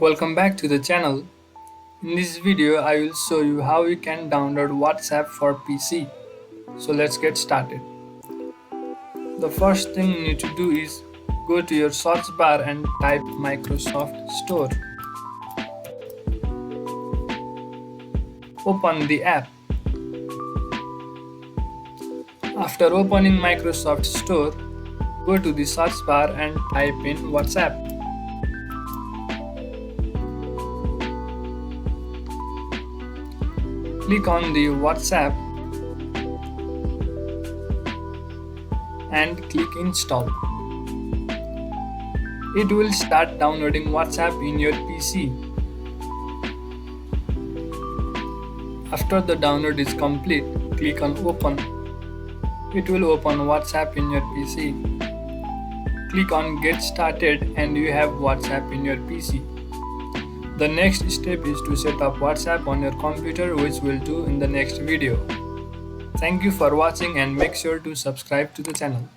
Welcome back to the channel. In this video, I will show you how you can download WhatsApp for PC. So let's get started. The first thing you need to do is go to your search bar and type Microsoft Store. Open the app. After opening Microsoft Store, go to the search bar and type in WhatsApp. Click on the WhatsApp and click install. It will start downloading WhatsApp in your PC. After the download is complete, click on open. It will open WhatsApp in your PC. Click on get started and you have WhatsApp in your PC. The next step is to set up WhatsApp on your computer, which we'll do in the next video. Thank you for watching and make sure to subscribe to the channel.